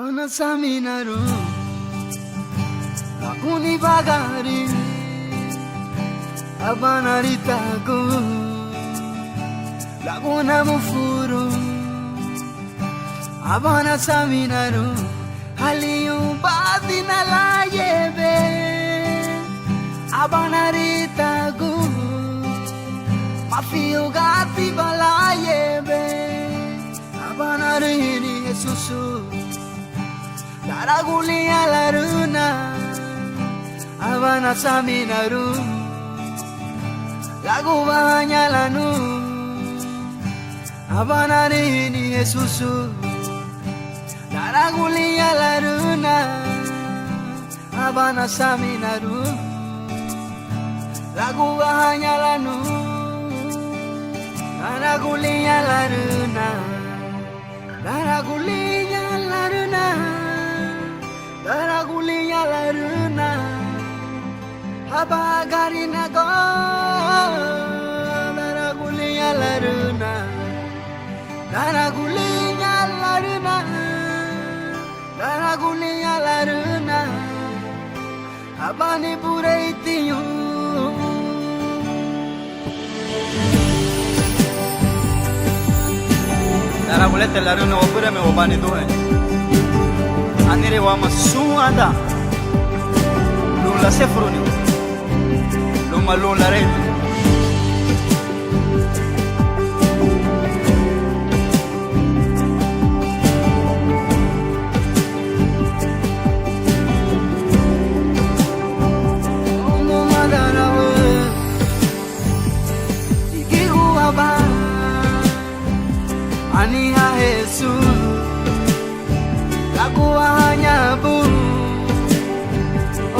Abana saminaru Lakuni bagari Abana ritaku Laguna mufuru Abana saminaru Halium badina la yebe Abana ritaku Mafio gati bala yebe Abana rini Jesusu Daragulia la runa Abana saminaru Lagu banyak lanu Abana rini Jesusu Daragulia la runa Abana saminaru Lagu banyak lanu Daragulia la runa Daragulia la runa Daragulia la runa Habagarina go Daragulia la runa Daragulia la runa Daragulia la runa Habani pureitiyu Daragulete la runa opure me obani dohe Anire wama suada Lula sefruni Luma lula retu Omo madarawe Iki uaba Aniha Jesus Aku hanya bu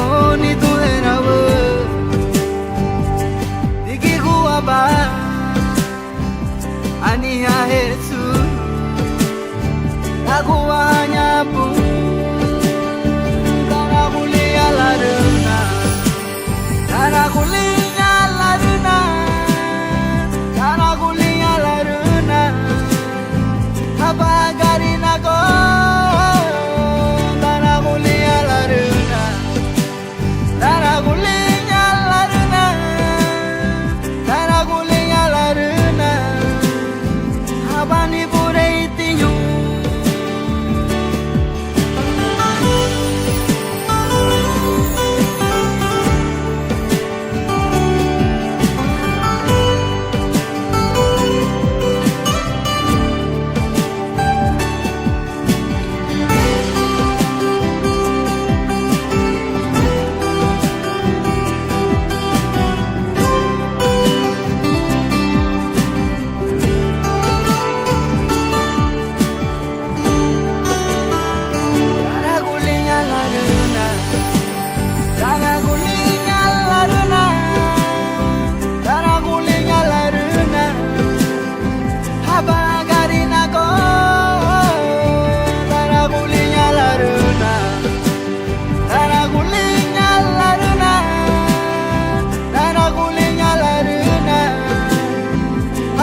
Oh ni tu era bu Diki gua ba Ania Jesus Aku hanya bu Daragulia la runa Daragulia la runa Daragulia la runa Habagarina go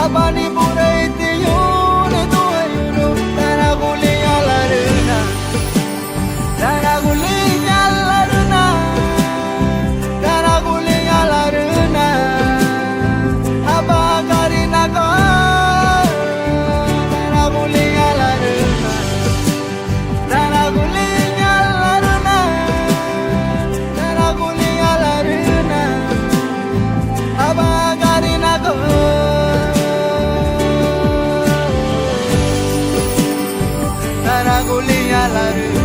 Abani pureitiyu ne tuayuru Daragulia la runa Daragulia la runa Daragulia la runa Habagarina go Daragulia la runa Daragulia la runa Daragulia la runa Habagarina go Daragulia la runa